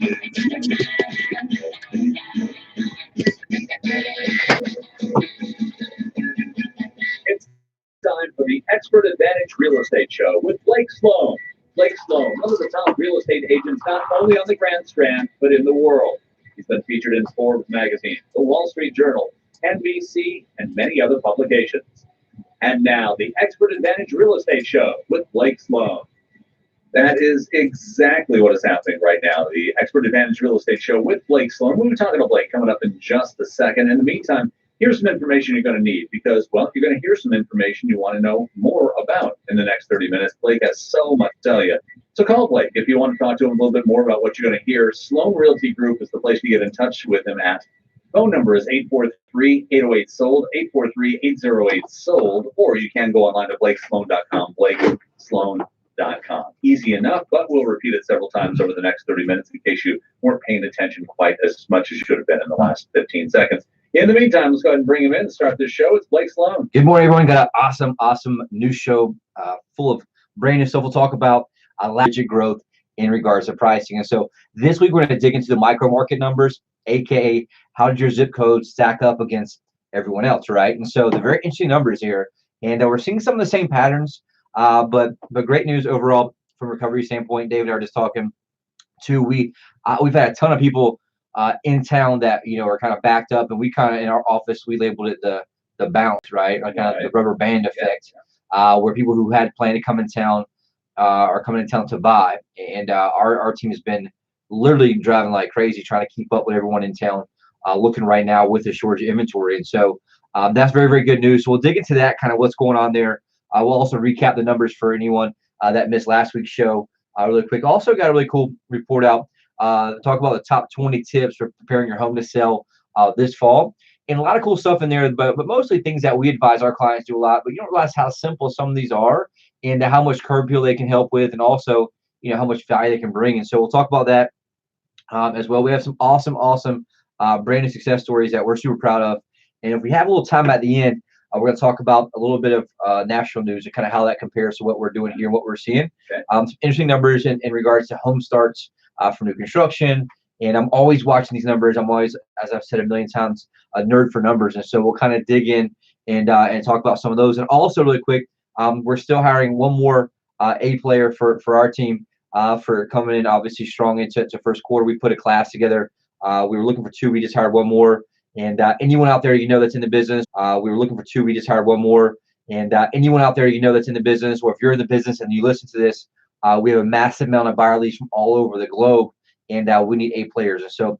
It's time for the Expert Advantage Real Estate Show with Blake Sloan. Blake Sloan, one of the top real estate agents not only on the Grand Strand, but in the world. He's been featured in Forbes magazine, the Wall Street Journal, NBC, and many other publications. And now, the Expert Advantage Real Estate Show with Blake Sloan. That is exactly what is happening right now. The Expert Advantage Real Estate Show with Blake Sloan. We'll be talking to Blake coming up in just a second. In the meantime, here's some information you're going to need because, well, you're going to hear some information you want to know more about in the next 30 minutes. Blake has so much to tell you. So call Blake if you want to talk to him a little bit more about what you're going to hear. Sloan Realty Group is the place to get in touch with him at. Phone number is 843-808-SOLD, 843-808-SOLD, or you can go online to blakesloan.com, blakesloan.com. Easy enough, but we'll repeat it several times over the next 30 minutes in case you weren't paying attention quite as much as you should have been in the last 15 seconds. In the meantime, let's go ahead and bring him in and start this show. It's Blake Sloan. Good morning, everyone. Got an awesome new show full of brand new stuff. We'll talk about legit growth in regards to pricing. And so this week, we're going to dig into the micro market numbers, aka how did your zip code stack up against everyone else, right? And so the very interesting numbers here. And we're seeing some of the same patterns, but great news overall from a recovery standpoint. David and I were just talking too. We've had a ton of people in town that are kind of backed up, and we kind of in our office we labeled it the bounce, right? Like kind of the rubber band effect, where people who had planned to come in town are coming in town to buy, and our team has been literally driving like crazy trying to keep up with everyone in town, looking right now with the shortage of inventory, and so that's very, very good news. So we'll dig into that, kind of what's going on there. We'll also recap the numbers for anyone that missed last week's show really quick. Also got a really cool report out. Talk about the top 20 tips for preparing your home to sell this fall. And a lot of cool stuff in there, but mostly things that we advise our clients do a lot, but you don't realize how simple some of these are and how much curb appeal they can help with, and also, how much value they can bring. And so we'll talk about that as well. We have some awesome brand new success stories that we're super proud of. And if we have a little time at the end, we're going to talk about a little bit of national news and kind of how that compares to what we're doing here and what we're seeing. Okay. Some interesting numbers in regards to home starts for new construction. And I'm always watching these numbers. I'm always, as I've said a million times, a nerd for numbers. And so we'll kind of dig in and talk about some of those. And also really quick, we're still hiring one more A player for our team for coming in obviously strong into first quarter. We put a class together. We were looking for two. We just hired one more. And anyone out there that's in the business, we were looking for two. We just hired one more. And anyone out there that's in the business, or if you're in the business and you listen to this, we have a massive amount of buyer leads from all over the globe, and we need A players. And so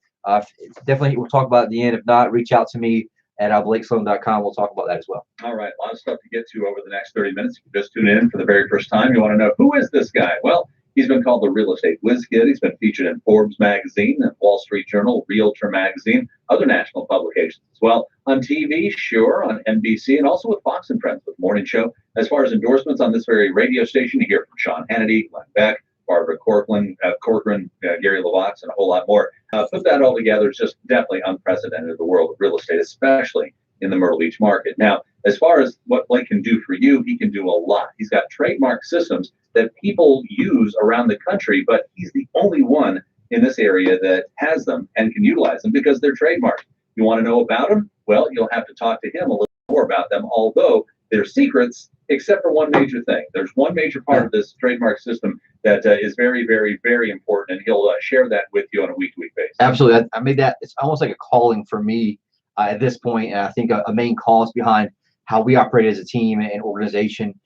definitely we'll talk about it at the end. If not, reach out to me at blakesloan.com. We'll talk about that as well. All right, a lot of stuff to get to over the next 30 minutes. If you just tune in for the very first time, you want to know, who is this guy? Well, he's been called the real estate whiz kid. He's been featured in Forbes magazine, and Wall Street Journal, Realtor magazine, other national publications as well. On TV, sure, on NBC, and also with Fox and Friends with Morning Show. As far as endorsements on this very radio station, you hear from Sean Hannity, Glenn Beck, Barbara Corcoran, Gary LaVox, and a whole lot more. Put that all together, it's just definitely unprecedented in the world of real estate, especially in the Myrtle Beach market. Now, as far as what Blake can do for you, he can do a lot. He's got trademark systems that people use around the country, but he's the only one in this area that has them and can utilize them because they're trademarked. You want to know about them? Well, you'll have to talk to him a little more about them, although they're secrets, except for one major thing. There's one major part of this trademark system that is very, very, very important, and he'll share that with you on a week-to-week basis. Absolutely. I made that, it's almost like a calling for me at this point, and I think a main cause behind how we operate as a team and organization,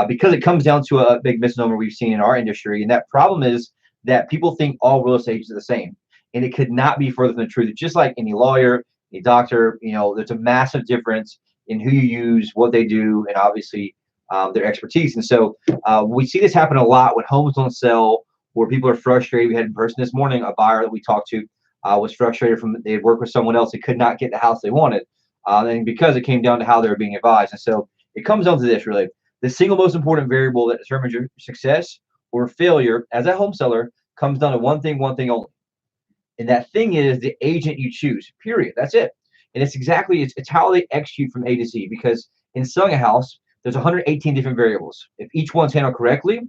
because it comes down to a big misnomer we've seen in our industry, and that problem is that people think all real estate agents are the same, and it could not be further from the truth. It's just like any lawyer, any doctor, there's a massive difference in who you use, what they do, and obviously their expertise. And so we see this happen a lot when homes don't sell, where people are frustrated. We had in person this morning, a buyer that we talked to was frustrated they had worked with someone else. They could not get the house they wanted, and because it came down to how they were being advised. And so it comes down to this, really. The single most important variable that determines your success or failure as a home seller comes down to one thing only. And that thing is the agent you choose, period. That's it. And it's how they execute from A to Z, because in selling a house, there's 118 different variables. If each one's handled correctly,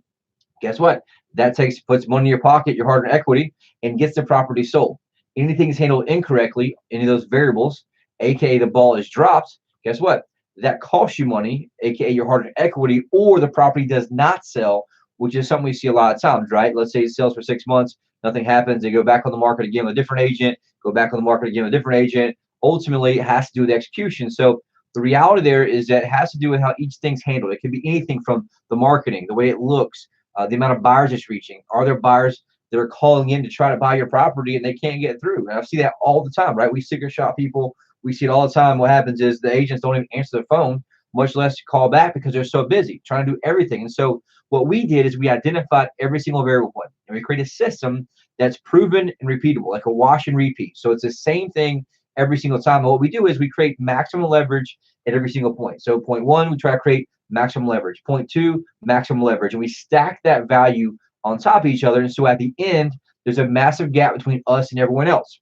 Guess what? That puts money in your pocket, your hard-earned equity, and gets the property sold. Anything is handled incorrectly, any of those variables, aka the ball is dropped. Guess what? That costs you money, aka your hard-earned equity, or the property does not sell, which is something we see a lot of times, right? Let's say it sells for 6 months, nothing happens, they go back on the market again with a different agent, go back on the market again with a different agent. Ultimately, it has to do with execution. So the reality there is that it has to do with how each thing's handled. It can be anything from the marketing, the way it looks, the amount of buyers it's reaching. Are there buyers that are calling in to try to buy your property and they can't get through? And I see that all the time, right? We secret shop people. We see it all the time. What happens is the agents don't even answer the phone, much less call back because they're so busy trying to do everything. And so what we did is we identified every single variable point, and we created a system that's proven and repeatable, like a wash and repeat. So it's the same thing every single time. And what we do is we create maximum leverage at every single point. So point one, we try to create maximum leverage. Point two, maximum leverage. And we stack that value on top of each other. And so at the end, there's a massive gap between us and everyone else.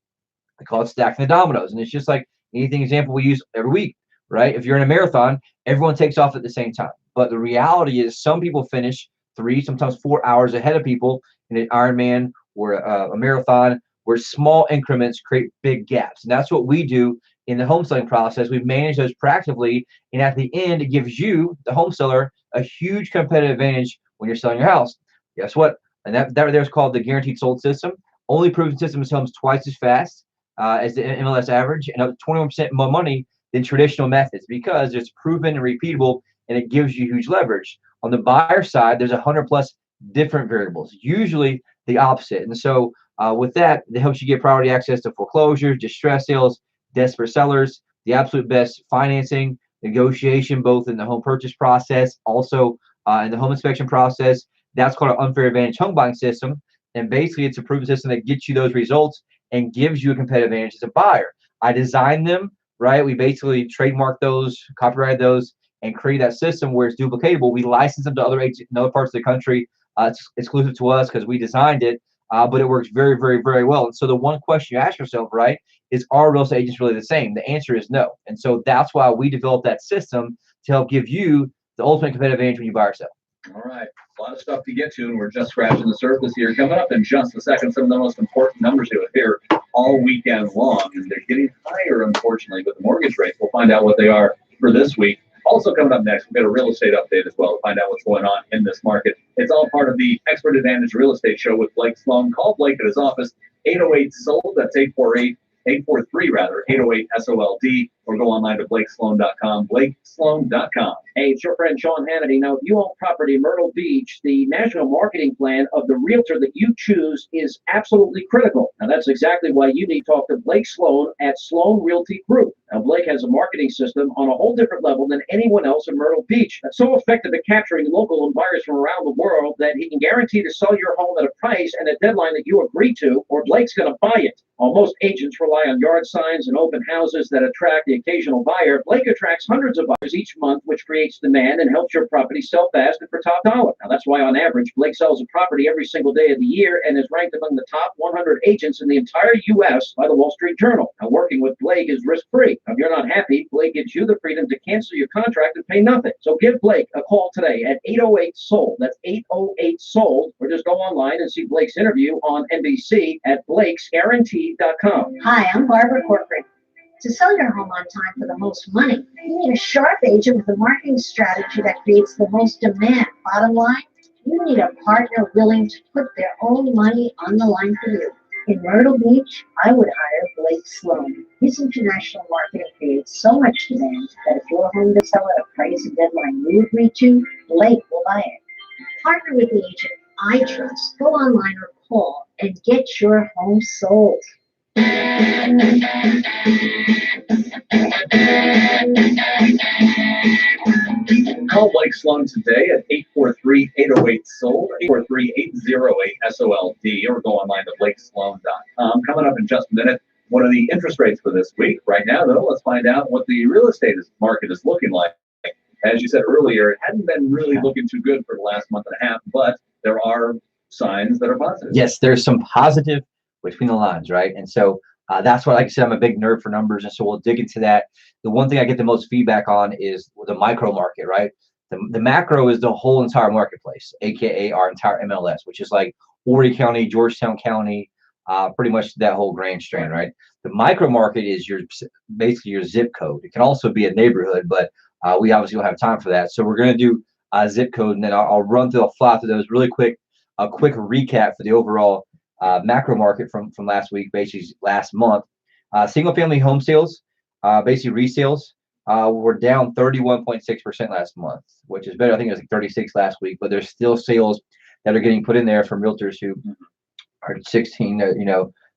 I call it stacking the dominoes. And it's just like anything example we use every week, right? If you're in a marathon, everyone takes off at the same time. But the reality is some people finish 3, sometimes 4 hours ahead of people in an Ironman or a marathon, where small increments create big gaps. And that's what we do in the home selling process. We manage those proactively. And at the end, it gives you, the home seller, a huge competitive advantage when you're selling your house. Guess what? And that there's called the guaranteed sold system. Only proven system sells twice as fast as the MLS average, and up to 21% more money than traditional methods, because it's proven and repeatable, and it gives you huge leverage. On the buyer side, there's 100 plus different variables, usually the opposite. And so with that, it helps you get priority access to foreclosures, distress sales, desperate sellers, the absolute best financing, negotiation, both in the home purchase process, also in the home inspection process. That's called an unfair advantage home buying system. And basically, it's a proven system that gets you those results and gives you a competitive advantage as a buyer. I designed them, right? We basically trademark those, copyright those, and create that system where it's duplicatable. We license them to other agents in other parts of the country. It's exclusive to us because we designed it, but it works very, very, very well. And so the one question you ask yourself, right, is are real estate agents really the same? The answer is no. And so that's why we developed that system to help give you the ultimate competitive advantage when you buy or sell. All right. A lot of stuff to get to, and we're just scratching the surface here. Coming up in just a second, some of the most important numbers you'll hear all weekend long, and they're getting higher, unfortunately, with the mortgage rates. We'll find out what they are for this week. Also coming up next, we've got a real estate update as well to find out what's going on in this market. It's all part of the Expert Advantage Real Estate Show with Blake Sloan. Call Blake at his office, 808-SOLD. That's 843-808-SOLD, or go online to blakesloan.com, blakesloan.com. Hey, it's your friend Sean Hannity. Now, if you own property in Myrtle Beach, the national marketing plan of the realtor that you choose is absolutely critical. Now, that's exactly why you need to talk to Blake Sloan at Sloan Realty Group. Now, Blake has a marketing system on a whole different level than anyone else in Myrtle Beach. That's so effective at capturing local buyers from around the world that he can guarantee to sell your home at a price and a deadline that you agree to, or Blake's going to buy it. While most agents rely on yard signs and open houses that attract the occasional buyer, Blake attracts hundreds of buyers each month, which creates demand and helps your property sell fast and for top dollar. Now, that's why on average, Blake sells a property every single day of the year and is ranked among the top 100 agents in the entire U.S. by the Wall Street Journal. Now, working with Blake is risk-free. Now, if you're not happy, Blake gives you the freedom to cancel your contract and pay nothing. So give Blake a call today at 808-SOLD. That's 808-SOLD. Or just go online and see Blake's interview on NBC at blakesguarantee.com. Hi, I'm Barbara Corcoran. To sell your home on time for the most money, you need a sharp agent with a marketing strategy that creates the most demand. Bottom line, you need a partner willing to put their own money on the line for you. In Myrtle Beach, I would hire Blake Sloan. His international marketing creates so much demand that if your home does sell at a price and deadline you agree to, Blake will buy it. Partner with the agent I trust. Go online or call and get your home sold. Call Blake Sloan today at 843-808-SOLD, 843-808-SOLD, or go online to blakesloan.com. Coming up in just a minute, what are the interest rates for this week? Right now, though, let's find out what the real estate market is looking like. As you said earlier, it hadn't been really looking too good for the last month and a half, but there are signs that are positive. Yes, there's some positive between the lines, right? And so that's why, like I said, I'm a big nerd for numbers, and so we'll dig into that. The one thing I get the most feedback on is the micro market, right? The macro is the whole entire marketplace, aka our entire MLS, which is like Horry County, Georgetown County, pretty much that whole Grand Strand, right? The micro market is basically your zip code. It can also be a neighborhood, but we obviously don't have time for that. So we're going to do a zip code, and then I'll run through, I'll fly through those really quick. A quick recap for the overall macro market from last week, basically last month. Single family home sales, basically resales, were down 31.6% last month, which is better. I think it was like 36 last week, but there's still sales that are getting put in there from realtors who are 16,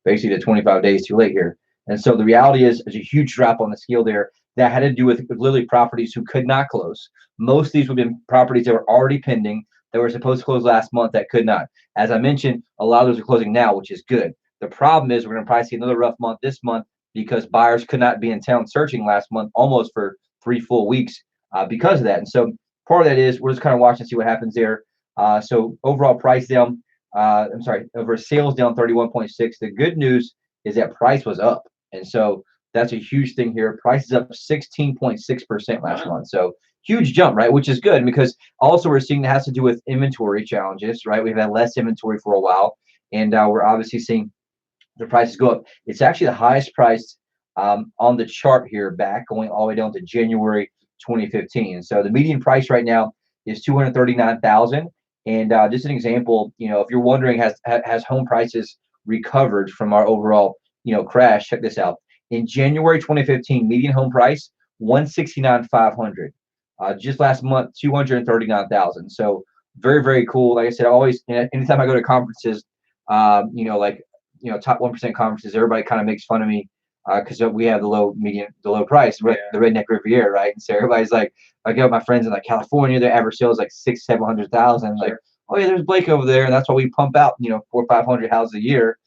basically to 25 days too late here. And so the reality is there's a huge drop on the scale there that had to do with literally properties who could not close. Most of these would have been properties that were already pending, that were supposed to close last month that could not. As I mentioned, a lot of those are closing now, which is good. The problem is we're going to probably see another rough month this month because buyers could not be in town searching last month almost for 3 full weeks because of that. And so part of that is we're just kind of watching to see what happens there. So overall price down, over sales down 31.6. The good news is that price was up. And so that's a huge thing here. Price is up 16.6% last month. So huge jump, right? Which is good because also we're seeing that has to do with inventory challenges, right? We've had less inventory for a while, and we're obviously seeing the prices go up. It's actually the highest price on the chart here, back going all the way down to January 2015. So the median price right now is $239,000. And just an example, if you're wondering, has home prices recovered from our overall crash? Check this out. In January 2015, median home price $169,500. Just last month, $239,000. So very, very cool. Like I said, always anytime I go to conferences, top 1% conferences, everybody kind of makes fun of me because we have the low price, the redneck Riviera, right? And so everybody's like, I go with my friends in like California, their average sales like 600,000-700,000. Like, oh yeah, there's Blake over there, and that's why we pump out 400 or 500 houses a year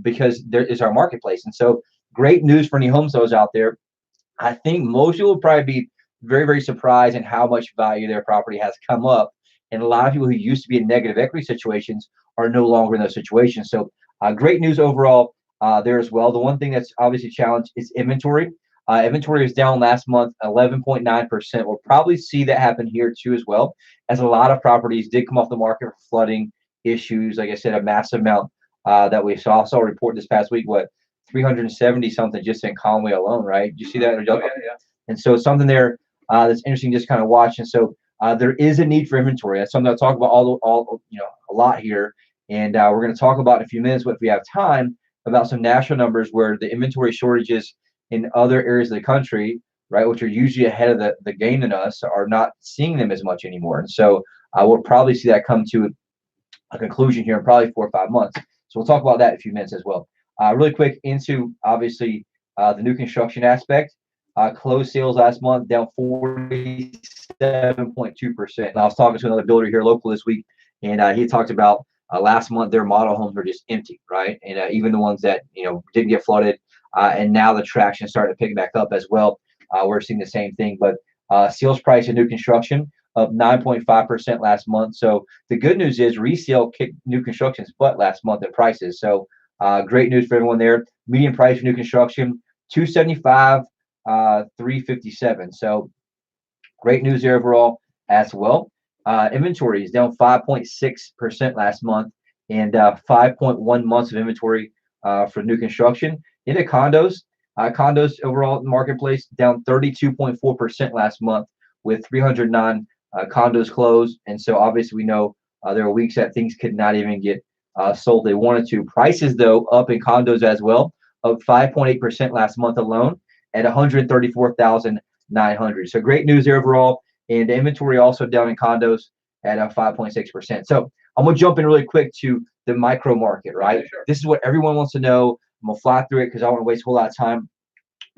because there is our marketplace. And so great news for any home sales out there. I think most people will probably be very, very surprised in how much value their property has come up. And a lot of people who used to be in negative equity situations are no longer in those situations. So great news overall there as well. The one thing that's obviously challenged is inventory. Inventory was down last month 11.9%. We'll probably see that happen here too as well, as a lot of properties did come off the market for flooding issues. Like I said, a massive amount that we saw a report this past week, 370 something just in Conway alone, right? Did you see that? Yeah. And so something there that's interesting, just kind of watch. And so there is a need for inventory. That's something I'll talk about a lot here. And we're going to talk about in a few minutes, if we have time, about some national numbers where the inventory shortages in other areas of the country, right, which are usually ahead of the game than us, are not seeing them as much anymore. And so we'll probably see that come to a conclusion here in probably 4 or 5 months. So we'll talk about that in a few minutes as well. Really quick into obviously the new construction aspect. Closed sales last month down 47.2%. I was talking to another builder here local this week, and he talked about last month their model homes were just empty, right? And even the ones that didn't get flooded, and now the traction started to pick back up as well. We're seeing the same thing, but sales price of new construction up 9.5% last month. So the good news is resale kicked new construction's butt last month in prices. So great news for everyone there. Median price for new construction $275,000. 357. So great news there overall as well. Inventory is down 5.6% last month, and 5.1 months of inventory for new construction. Into condos overall marketplace down 32.4% last month with 309 condos closed. And so obviously we know there are weeks that things could not even get sold they wanted to. Prices though up in condos as well, up 5.8% last month alone, at 134,900. So great news there overall. And the inventory also down in condos at 5.6%. So I'm going to jump in really quick to the micro market, right? Yeah, sure. This is what everyone wants to know. I'm going to fly through it because I don't want to waste a whole lot of time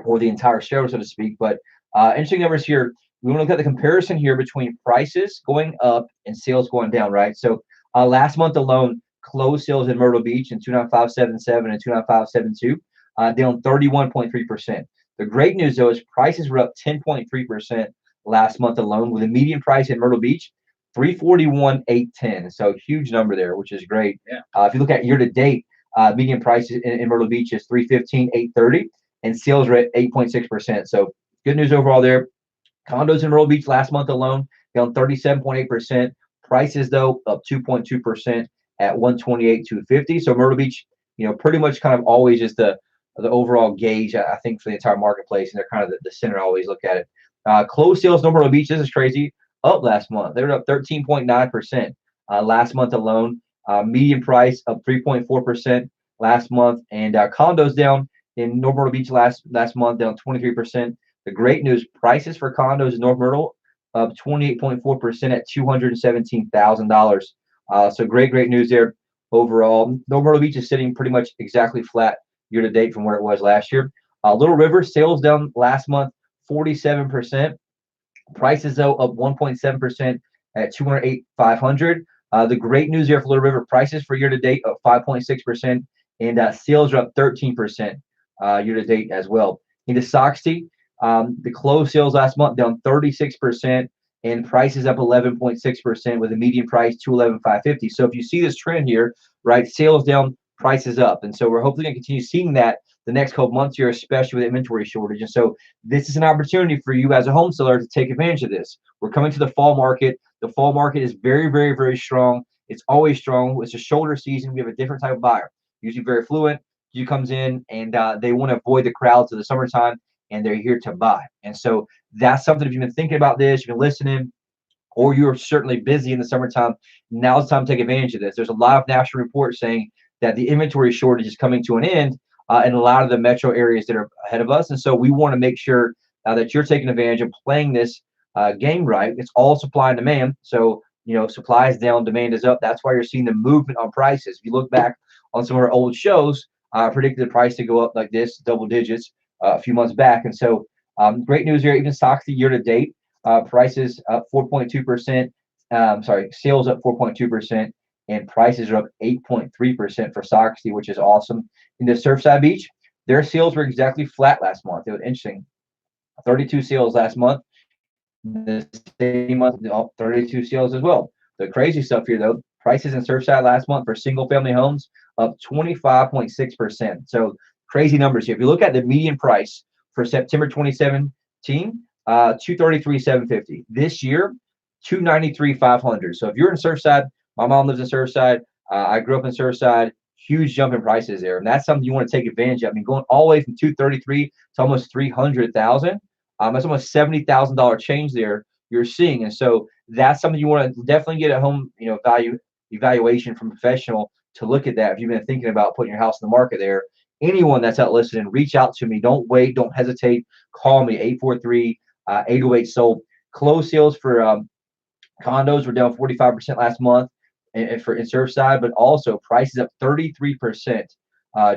for the entire show, so to speak. But interesting numbers here. We want to look at the comparison here between prices going up and sales going down, right? So last month alone, closed sales in Myrtle Beach in 29577 and 29572 down 31.3%. The great news, though, is prices were up 10.3% last month alone, with a median price in Myrtle Beach $341,810. So huge number there, which is great. Yeah. If you look at year to date, median price in Myrtle Beach is $315,830, and sales are at 8.6%. So good news overall there. Condos in Myrtle Beach last month alone down 37.8%. Prices though up 2.2% at 128,250. So Myrtle Beach, pretty much kind of always just the overall gauge, I think, for the entire marketplace, and they're kind of the center. I always look at it. Closed sales, no Myrtle Beach. This is crazy. Up last month, they were up 13.9% last month alone. Median price up 3.4% last month, and condos down in North Myrtle Beach last month down 23%. The great news: prices for condos in North Myrtle up 28.4% at $217,000. So great news there overall. North Myrtle Beach is sitting pretty much exactly flat year to date from where it was last year. Little River sales down last month 47%. Prices though up 1.7% at 208,500. The great news here for Little River: prices for year to date up 5.6%, and sales are up 13% year to date as well. Into Soxty, the closed sales last month down 36%, and prices up 11.6% with a median price $211,550. So if you see this trend here, right, sales down, prices up, and so we're hopefully going to continue seeing that the next couple months here, especially with inventory shortage. And so this is an opportunity for you as a home seller to take advantage of this. We're coming to the fall market. The fall market is very, very, very strong. It's always strong. It's a shoulder season. We have a different type of buyer, usually very fluent. He comes in and they want to avoid the crowds of the summertime, and they're here to buy. And so that's something. If you've been thinking about this, you've been listening, or you're certainly busy in the summertime, now's the time to take advantage of this. There's a lot of national reports saying that the inventory shortage is coming to an end in a lot of the metro areas that are ahead of us. And so we want to make sure that you're taking advantage of playing this game right. It's all supply and demand. So, supply is down, demand is up. That's why you're seeing the movement on prices. If you look back on some of our old shows, I predicted the price to go up like this, double digits, a few months back. And so great news here. Even stocks the year to date, prices up 4.2%. Sales up 4.2%. And prices are up 8.3% for Soxty, which is awesome. In the Surfside Beach, their sales were exactly flat last month. It was interesting. 32 sales last month. The same month, 32 sales as well. The crazy stuff here, though, prices in Surfside last month for single-family homes up 25.6%. So crazy numbers here. If you look at the median price for September 2017, $233,750. This year, $293,500. So if you're in Surfside, my mom lives in Surfside. I grew up in Surfside. Huge jump in prices there, and that's something you want to take advantage of. I mean, going all the way from 233 to almost 300,000. That's almost $70,000 change there you're seeing, and so that's something you want to definitely get at home. Value evaluation from a professional to look at that. If you've been thinking about putting your house in the market there, anyone that's out listening, reach out to me. Don't wait. Don't hesitate. Call me 843-808-SOLD. Closed sales for condos were down 45% last month. And for in Surfside, but also prices up 33%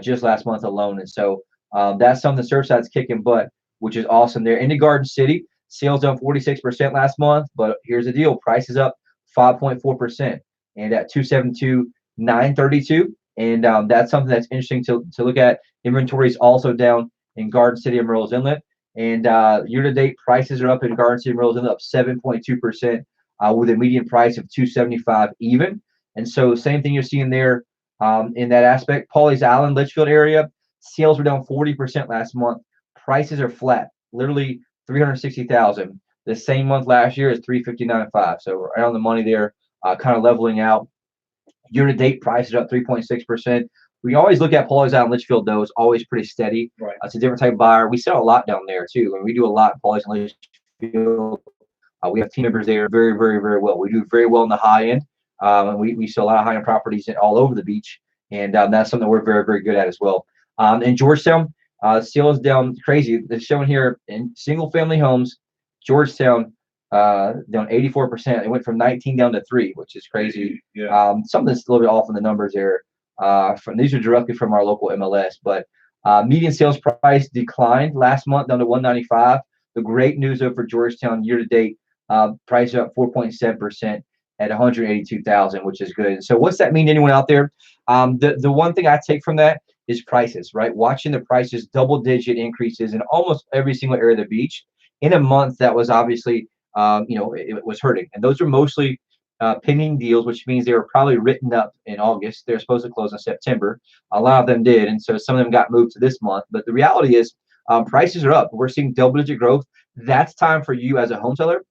just last month alone. And so that's something Surfside's kicking butt, which is awesome there. Into Garden City, sales down 46% last month, but here's the deal: prices up 5.4%, and at 272,932. And that's something that's interesting to look at. Inventory is also down in Garden City and Merle's Inlet, and year to date prices are up in Garden City and Merle's Inlet up 7.2%, with a median price of 275 even. And so same thing you're seeing there in that aspect. Pawleys Island, Litchfield area, sales were down 40% last month. Prices are flat, literally 360,000. The same month last year is 359.5. So we're right on the money there, kind of leveling out. Year to date, prices are up 3.6%. We always look at Pawleys Island, Litchfield, though. It's always pretty steady. Right. It's a different type of buyer. We sell a lot down there too, and we do a lot in Pawleys and Litchfield. We have team members there very, very, very well. We do very well in the high end. And we sell a lot of high-end properties all over the beach, and that's something we're very, very good at as well. In Georgetown, sales down crazy. It's showing here in single-family homes, Georgetown down 84%. It went from 19 down to 3, which is crazy. Yeah. Something that's a little bit off in the numbers there. These are directly from our local MLS, but median sales price declined last month down to 195. The great news though for Georgetown year to date, price up 4.7%. At 182,000, which is good. So what's that mean to anyone out there? The one thing I take from that is prices, right? Watching the prices, double-digit increases in almost every single area of the beach in a month that was obviously, it was hurting. And those are mostly pending deals, which means they were probably written up in August. They're supposed to close in September. A lot of them did, and so some of them got moved to this month. But the reality is prices are up. We're seeing double-digit growth. That's time for you as a home seller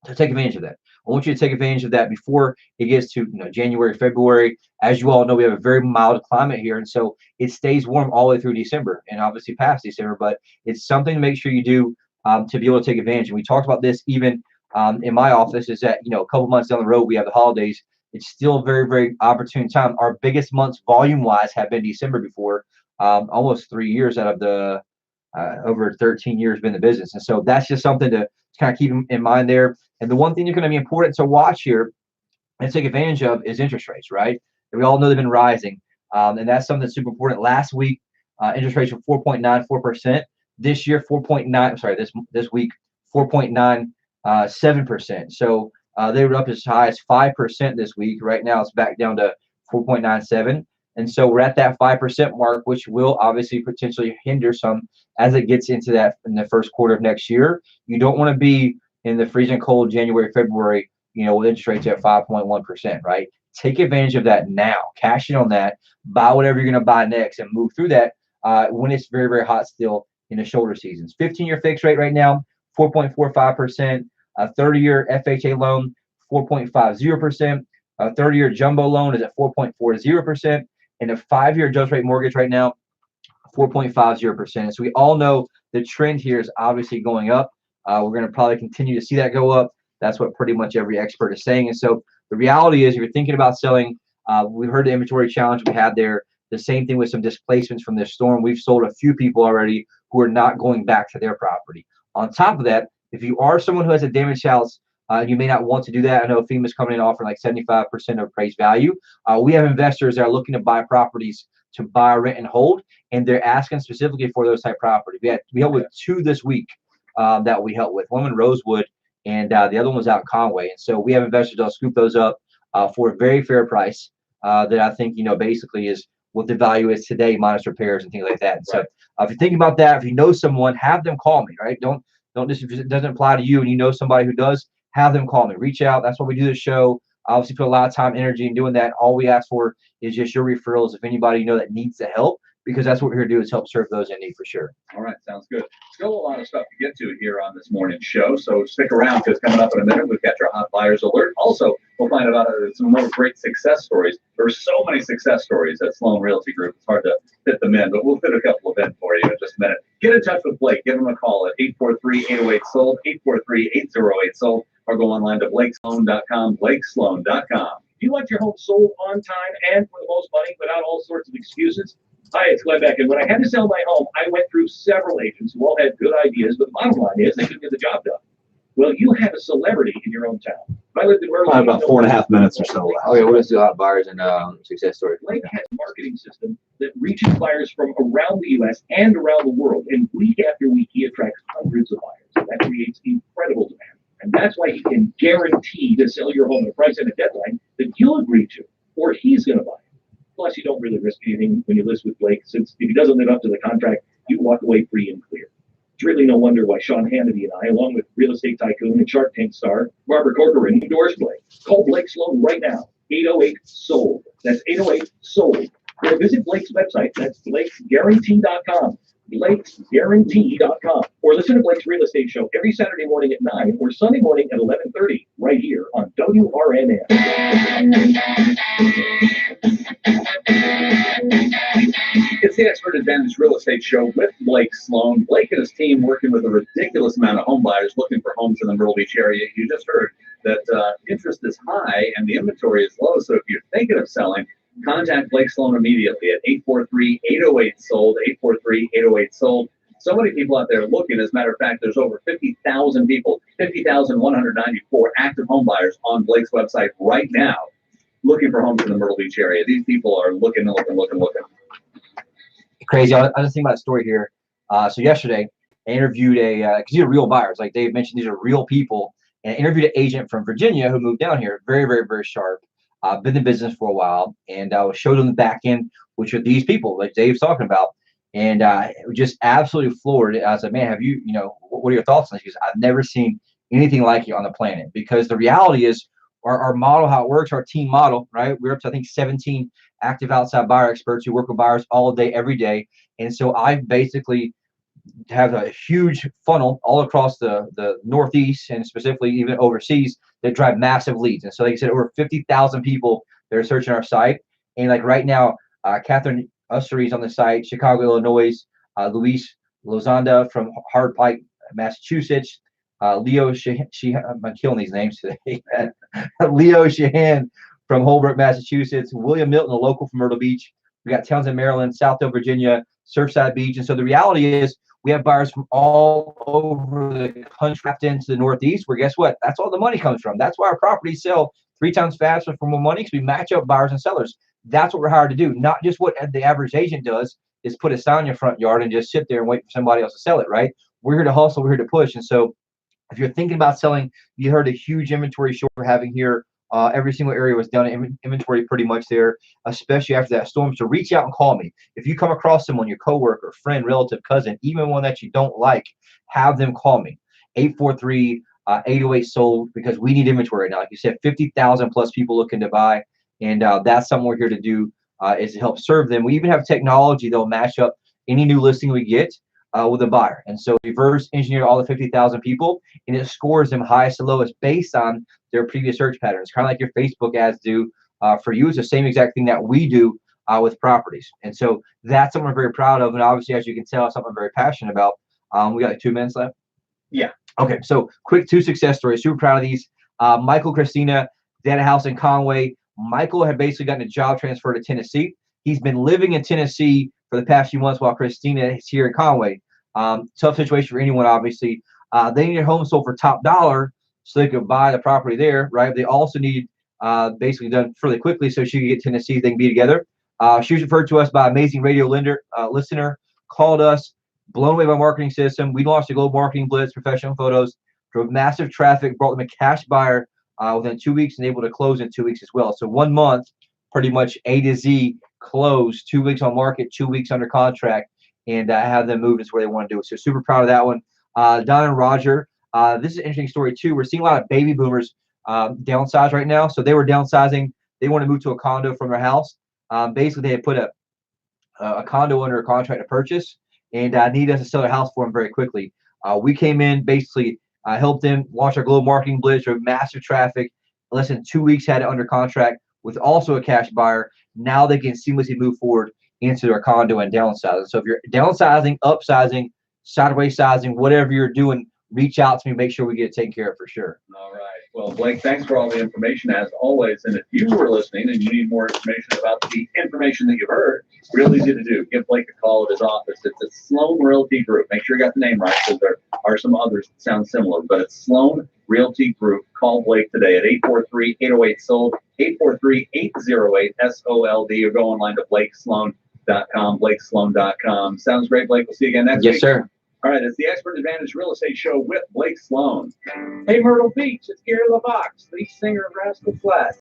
So take advantage of that. I want you to take advantage of that before it gets to January, February. As you all know, we have a very mild climate here, and so it stays warm all the way through December, and obviously past December. But it's something to make sure you do to be able to take advantage. And we talked about this even in my office. Is that a couple months down the road we have the holidays. It's still a very, very opportune time. Our biggest months volume-wise have been December before, almost 3 years out of the over 13 years been in the business. And so that's just something to kind of keep in mind there. And the one thing that's going to be important to watch here and take advantage of is interest rates, right? And we all know they've been rising. And that's something that's super important. Last week, interest rates were 4.94%. This year, 4.9, sorry, this week, 4.97%. So they were up as high as 5% this week. Right now, it's back down to 4.97. And so we're at that 5% mark, which will obviously potentially hinder some as it gets into that in the first quarter of next year. You don't want to be in the freezing cold January, February, with interest rates at 5.1%, right? Take advantage of that now. Cash in on that. Buy whatever you're going to buy next and move through that when it's very, very hot still in the shoulder seasons. 15-year fixed rate right now, 4.45%. A 30-year FHA loan, 4.50%. A 30-year jumbo loan is at 4.40%. And a 5-year adjust rate mortgage right now, 4.50%. So we all know the trend here is obviously going up. We're going to probably continue to see that go up. That's what pretty much every expert is saying. And so the reality is, if you're thinking about selling, we heard the inventory challenge we had there. The same thing with some displacements from this storm. We've sold a few people already who are not going back to their property. On top of that, if you are someone who has a damaged house, you may not want to do that. I know FEMA's coming in offering like 75% of appraised value. We have investors that are looking to buy properties to buy, rent, and hold, and they're asking specifically for those type properties. We helped with 2 this week that we helped with. One in Rosewood, and the other one was out in Conway. And so we have investors that'll scoop those up for a very fair price that I think basically is what the value is today minus repairs and things like that. And so if you're thinking about that, if you know someone, have them call me. Right? Don't just, if it doesn't apply to you and you know somebody who does, have them call me. Reach out. That's why we do the show. Obviously put a lot of time, energy in doing that. All we ask for is just your referrals if anybody that needs the help, because that's what we're here to do, is help serve those in need for sure. All right, sounds good. Still a lot of stuff to get to here on this morning's show, so stick around, because coming up in a minute, we've got your hot buyers alert. Also, we'll find out some more great success stories. There are so many success stories at Sloan Realty Group. It's hard to fit them in, but we'll fit a couple of in for you in just a minute. Get in touch with Blake. Give him a call at 843-808-SOLD, 843-808-SOLD, or go online to blakesloan.com, blakesloan.com. Do you want your home sold on time and for the most money without all sorts of excuses? Hi, it's Glenn Beck, and when I had to sell my home, I went through several agents who all had good ideas, but the bottom line is they couldn't get the job done. Well, you have a celebrity in your own town. I lived in Myrtle Beach. About 4.5 minutes or so. Okay, we'll just do hot buyers and success stories. Blake has a marketing system that reaches buyers from around the U.S. and around the world, and week after week, he attracts hundreds of buyers. That creates incredible demand. And that's why he can guarantee to sell your home at a price and a deadline that you'll agree to, or he's going to buy it. Plus, you don't really risk anything when you list with Blake, since if he doesn't live up to the contract, you walk away free and clear. It's really no wonder why Sean Hannity and I, along with real estate tycoon and Shark Tank star Robert Corcoran, endorse Blake. Call Blake Sloan right now, 808-SOLD. That's 808-SOLD. Or visit Blake's website. That's blakesguarantee.com. blakesguarantee.com, or listen to Blake's Real Estate Show every Saturday morning at 9 or Sunday morning at 11:30 right here on WRNN. It's the Expert Advantage Real Estate Show with Blake Sloan. Blake and his team working with a ridiculous amount of home buyers looking for homes in the Myrtle Beach area. You just heard that interest is high and the inventory is low, so if you're thinking of selling, contact Blake Sloan immediately at 843-808-SOLD, 843-808-SOLD. So many people out there looking. As a matter of fact, there's over 50,000 people, 50,194 active home buyers on Blake's website right now looking for homes in the Myrtle Beach area. These people are looking and looking. Crazy. I was thinking about a story here. So yesterday, I interviewed because these are real buyers. Like Dave mentioned, these are real people. And I interviewed an agent from Virginia who moved down here. Very, very, very sharp. Been in business for a while, and I showed them the back end, which are these people like Dave's talking about, and just absolutely floored. I was like, man, have you, what are your thoughts on this? Because I've never seen anything like it on the planet. Because the reality is, our model, how it works, our team model, right? We're up to, I think, 17 active outside buyer experts who work with buyers all day, every day. And so I've basically have a huge funnel all across the Northeast and specifically even overseas that drive massive leads. And so, like I said, over 50,000 people that are searching our site. And like right now, Catherine Ussery's on the site, Chicago, Illinois, Luis Lozanda from Hard Pike, Massachusetts, Leo I'm killing these names today. Leo Sheehan from Holbrook, Massachusetts, William Milton, a local from Myrtle Beach. We got Townsend, Maryland, Southdale, Virginia, Surfside Beach. And so the reality is we have buyers from all over the country trapped into the Northeast, where guess what? That's all the money comes from. That's why our properties sell 3 times faster for more money, because we match up buyers and sellers. That's what we're hired to do, not just what the average agent does is put a sign in your front yard and just sit there and wait for somebody else to sell it, right? We're here to hustle. We're here to push. And so if you're thinking about selling, you heard a huge inventory short we're having here. Every single area was done in inventory pretty much there, especially after that storm. So reach out and call me. If you come across someone, your coworker, friend, relative, cousin, even one that you don't like, have them call me. 843-808-SOLD, because we need inventory right now. Like you said, 50,000 plus people looking to buy. And that's something we're here to do, is to help serve them. We even have technology that will match up any new listing we get with a buyer. And so reverse engineer all the 50,000 people, and it scores them highest to lowest based on their previous search patterns, kind of like your Facebook ads do for you. It's the same exact thing that we do with properties. And so that's something we're very proud of. And obviously, as you can tell, something I'm very passionate about. We got like 2 minutes left. Yeah. Okay. So quick 2 success stories. Super proud of these. Michael, Christina, they had a house in Conway. Michael had basically gotten a job transfer to Tennessee. He's been living in Tennessee for the past few months while Christina is here in Conway. Tough situation for anyone, obviously. They need a home sold for top dollar so they could buy the property there, right? They also need basically done fairly quickly so she could get to Tennessee, they can be together. She was referred to us by an amazing radio listener, called us, blown away by our marketing system. We launched a global marketing blitz, professional photos, drove massive traffic, brought them a cash buyer within 2 weeks and able to close in 2 weeks as well. So 1 month, pretty much A to Z, closed, 2 weeks on market, 2 weeks under contract, and have them move to where they want to do it. So super proud of that one. Don and Roger, this is an interesting story too. We're seeing a lot of baby boomers downsize right now. So they were downsizing. They want to move to a condo from their house. Basically, they had put a condo under a contract to purchase and needed us to sell their house for them very quickly. We came in, basically helped them launch our global marketing blitz, or massive traffic. Less than 2 weeks had it under contract with also a cash buyer. Now they can seamlessly move forward into their condo and downsizing. So if you're downsizing, upsizing, sideways sizing, whatever you're doing, reach out to me. Make sure we get it taken care of for sure. All right. Well, Blake, thanks for all the information as always. And if you were listening and you need more information about the information that you heard, real easy to do. Give Blake a call at his office. It's a Sloan Realty Group. Make sure you got the name right, because there are some others that sound similar, but it's Sloan Realty Group. Call Blake today at 843-808-SOLD, 843-808-SOLD, or go online to blakesloan.com, blakesloan.com. Sounds great, Blake. We'll see you again next week. Yes, sir. All right, it's the Expert Advantage Real Estate Show with Blake Sloan. Hey, Myrtle Beach, it's Gary LaVox, lead singer of Rascal Flatts.